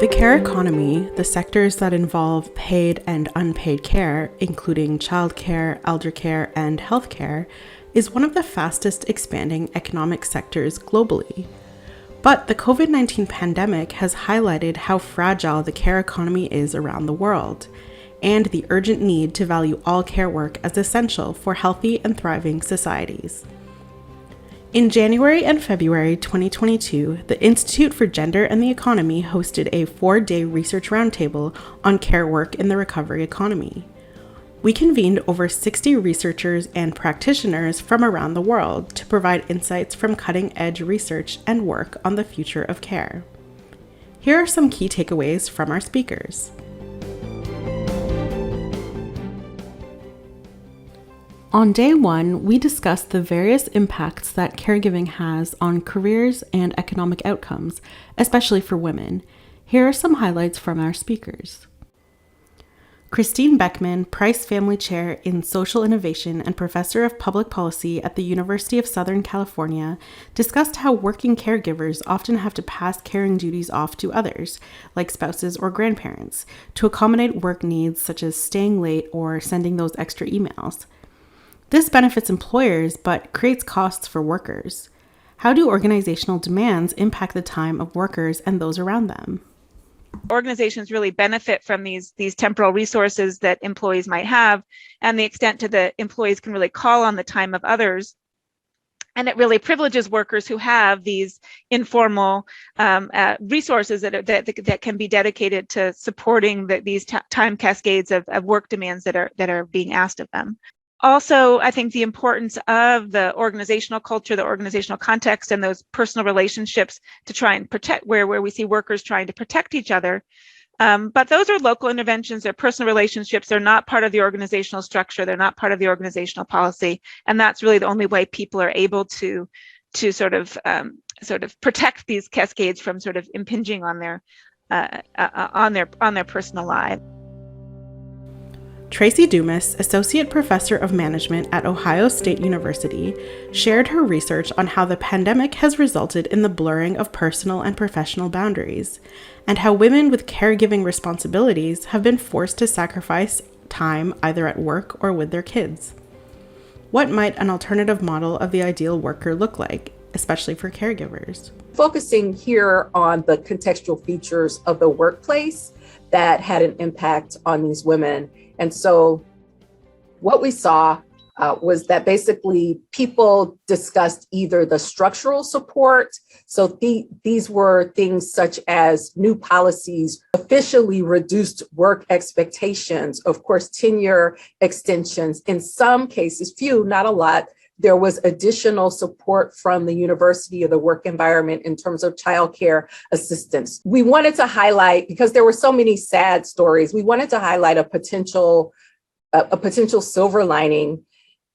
The care economy, the sectors that involve paid and unpaid care, including childcare, elder care, and healthcare, is one of the fastest expanding economic sectors globally. But the COVID-19 pandemic has highlighted how fragile the care economy is around the world, and the urgent need to value all care work as essential for healthy and thriving societies. In January and February 2022, the Institute for Gender and the Economy hosted a 4-day research roundtable on care work in the recovery economy. We convened over 60 researchers and practitioners from around the world to provide insights from cutting-edge research and work on the future of care. Here are some key takeaways from our speakers. On day one, we discussed the various impacts that caregiving has on careers and economic outcomes, especially for women. Here are some highlights from our speakers. Christine Beckman, Price Family Chair in Social Innovation and Professor of Public Policy at the University of Southern California, discussed how working caregivers often have to pass caring duties off to others, like spouses or grandparents, to accommodate work needs such as staying late or sending those extra emails. This benefits employers, but creates costs for workers. How do organizational demands impact the time of workers and those around them? Organizations really benefit from these temporal resources that employees might have, and the extent to the employees can really call on the time of others. And it really privileges workers who have these informal resources that can be dedicated to supporting these time cascades of work demands that are being asked of them. Also, I think the importance of the organizational culture, the organizational context, and those personal relationships to try and protect where we see workers trying to protect each other. But those are local interventions, they're personal relationships, they're not part of the organizational structure, they're not part of the organizational policy. And that's really the only way people are able to sort of protect these cascades from sort of impinging on their personal lives. Tracy Dumas, Associate Professor of Management at Ohio State University, shared her research on how the pandemic has resulted in the blurring of personal and professional boundaries, and how women with caregiving responsibilities have been forced to sacrifice time either at work or with their kids. What might an alternative model of the ideal worker look like, especially for caregivers? Focusing here on the contextual features of the workplace that had an impact on these women. And so what we saw was that basically people discussed either the structural support. So these were things such as new policies, officially reduced work expectations, of course, tenure extensions. In some cases, few, not a lot, there was additional support from the university or the work environment in terms of childcare assistance. We wanted to highlight, because there were so many sad stories, we wanted to highlight a potential silver lining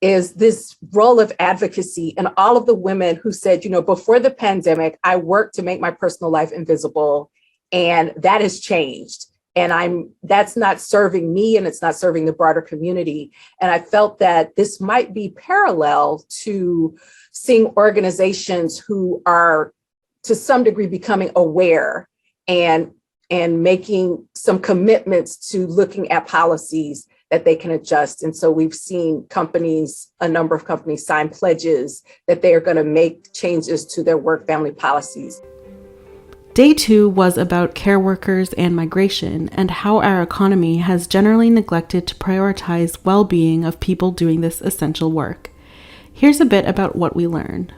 is this role of advocacy and all of the women who said, before the pandemic, I worked to make my personal life invisible, and that has changed. And that's not serving me, and it's not serving the broader community. And I felt that this might be parallel to seeing organizations who are to some degree becoming aware and making some commitments to looking at policies that they can adjust. And so we've seen a number of companies sign pledges that they are going to make changes to their work-family policies. Day 2 was about care workers and migration and how our economy has generally neglected to prioritize well-being of people doing this essential work. Here's a bit about what we learned.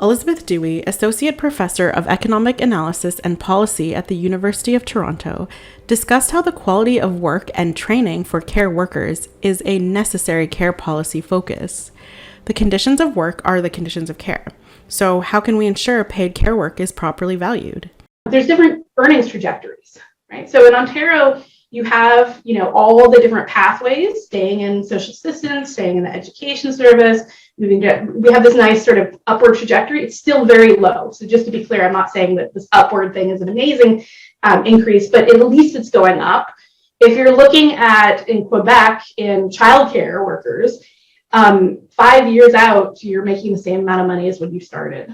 Elizabeth Dewey, Associate Professor of Economic Analysis and Policy at the University of Toronto, discussed how the quality of work and training for care workers is a necessary care policy focus. The conditions of work are the conditions of care. So how can we ensure paid care work is properly valued? There's different earnings trajectories, right? So in Ontario, you have, all the different pathways, staying in social assistance, staying in the education service. We have this nice sort of upward trajectory. It's still very low. So just to be clear, I'm not saying that this upward thing is an amazing increase, but at least it's going up. If you're looking at, in Quebec, in childcare workers, 5 years out, you're making the same amount of money as when you started.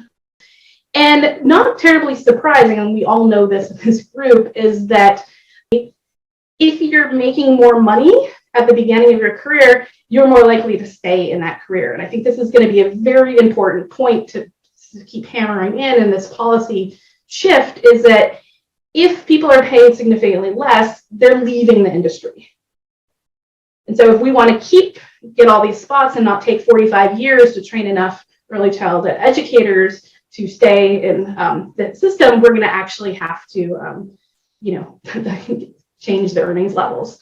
And not terribly surprising, and we all know this in this group, is that if you're making more money at the beginning of your career, you're more likely to stay in that career. And I think this is going to be a very important point to keep hammering in this policy shift, is that if people are paid significantly less, they're leaving the industry. And so if we want to get all these spots and not take 45 years to train enough early childhood educators to stay in the system, we're going to actually have to, change the earnings levels.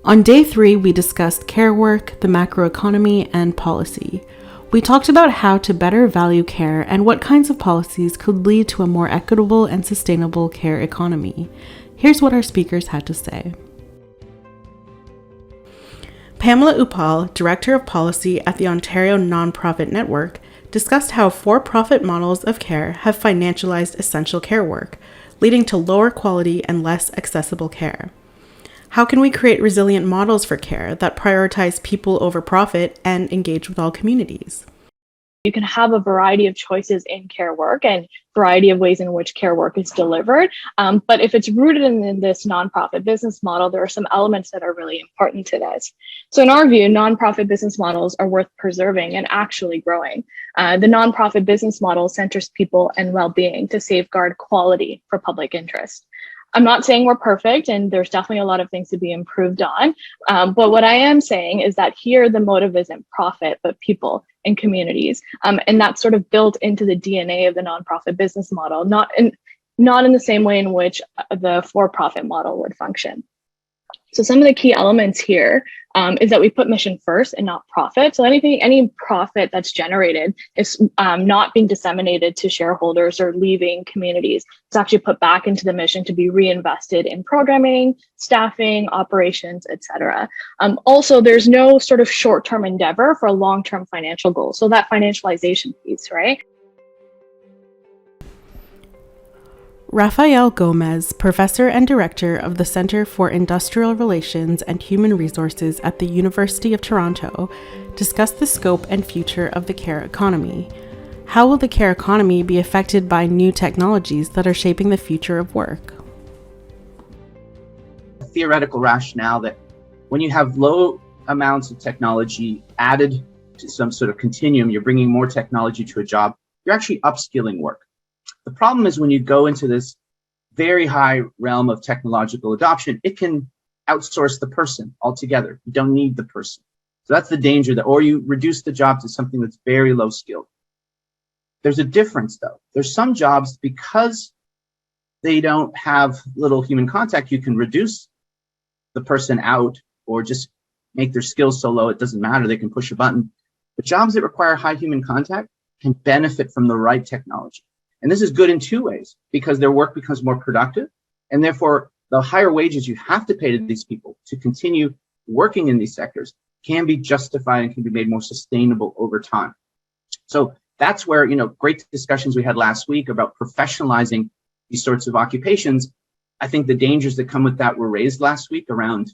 On day 3, we discussed care work, the macroeconomy, and policy. We talked about how to better value care and what kinds of policies could lead to a more equitable and sustainable care economy. Here's what our speakers had to say. Pamela Upal, Director of Policy at the Ontario Nonprofit Network, discussed how for-profit models of care have financialized essential care work, leading to lower quality and less accessible care. How can we create resilient models for care that prioritize people over profit and engage with all communities? You can have a variety of choices in care work and variety of ways in which care work is delivered. But if it's rooted in this nonprofit business model, there are some elements that are really important to this. So in our view, nonprofit business models are worth preserving and actually growing. The nonprofit business model centers people and well-being to safeguard quality for public interest. I'm not saying we're perfect, and there's definitely a lot of things to be improved on. But what I am saying is that here the motive isn't profit, but people and communities. And that's sort of built into the DNA of the nonprofit business model, not in the same way in which the for-profit model would function. So some of the key elements here is that we put mission first and not profit. So any profit that's generated is not being disseminated to shareholders or leaving communities. It's actually put back into the mission to be reinvested in programming, staffing, operations, etc. Also, there's no sort of short-term endeavor for a long-term financial goal. So that financialization piece, right? Rafael Gomez, Professor and Director of the Center for Industrial Relations and Human Resources at the University of Toronto, discussed the scope and future of the care economy. How will the care economy be affected by new technologies that are shaping the future of work? Theoretical rationale that when you have low amounts of technology added to some sort of continuum, you're bringing more technology to a job, you're actually upskilling work. The problem is when you go into this very high realm of technological adoption, it can outsource the person altogether. You don't need the person. So that's the danger, or you reduce the job to something that's very low skilled. There's a difference though. There's some jobs, because they don't have little human contact, you can reduce the person out or just make their skills so low it doesn't matter, they can push a button. But jobs that require high human contact can benefit from the right technology. And this is good in two ways, because their work becomes more productive, and therefore the higher wages you have to pay to these people to continue working in these sectors can be justified and can be made more sustainable over time. So that's where, great discussions we had last week about professionalizing these sorts of occupations. I think the dangers that come with that were raised last week around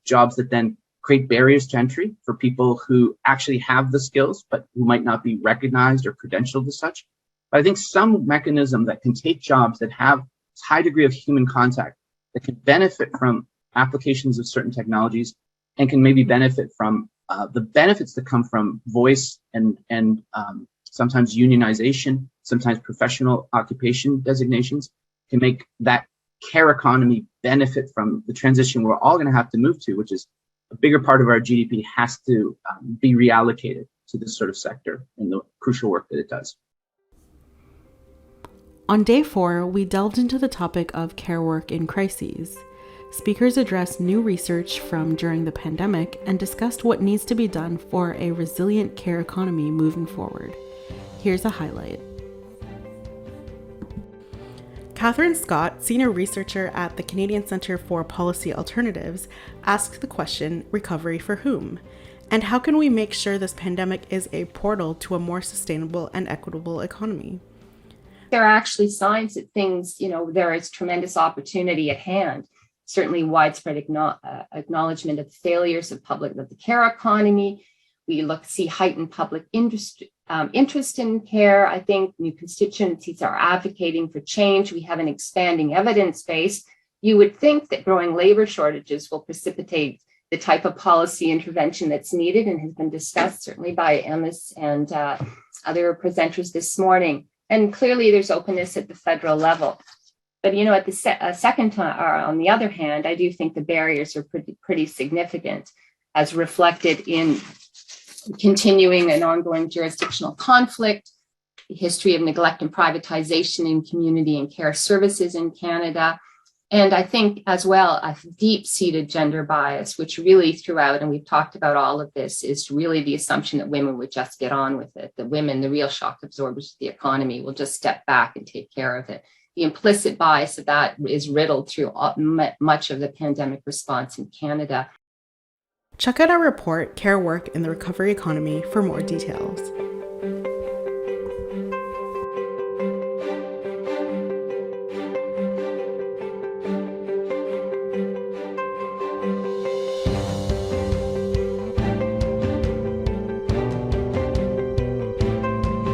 jobs that then create barriers to entry for people who actually have the skills, but who might not be recognized or credentialed as such. But I think some mechanism that can take jobs that have a high degree of human contact, that can benefit from applications of certain technologies, and can maybe benefit from the benefits that come from voice and sometimes unionization, sometimes professional occupation designations, can make that care economy benefit from the transition we're all going to have to move to, which is a bigger part of our GDP has to be reallocated to this sort of sector and the crucial work that it does. On day 4, we delved into the topic of care work in crises. Speakers addressed new research from during the pandemic and discussed what needs to be done for a resilient care economy moving forward. Here's a highlight. Catherine Scott, senior researcher at the Canadian Centre for Policy Alternatives, asked the question, recovery for whom? And how can we make sure this pandemic is a portal to a more sustainable and equitable economy? There are actually signs that things, there is tremendous opportunity at hand. Certainly widespread acknowledgement of the failures of the care economy. We see heightened public interest in care. I think new constituencies are advocating for change. We have an expanding evidence base. You would think that growing labor shortages will precipitate the type of policy intervention that's needed and has been discussed certainly by Emmis and other presenters this morning. And clearly there's openness at the federal level. But, you know, at the second time, or on the other hand, I do think the barriers are pretty significant, as reflected in continuing and ongoing jurisdictional conflict, the history of neglect and privatization in community and care services in Canada. And I think as well, a deep-seated gender bias, which really throughout, and we've talked about all of this, is really the assumption that women would just get on with it, that women, the real shock absorbers of the economy, will just step back and take care of it. The implicit bias of that is riddled through much of the pandemic response in Canada. Check out our report, Care Work in the Recovery Economy, for more details.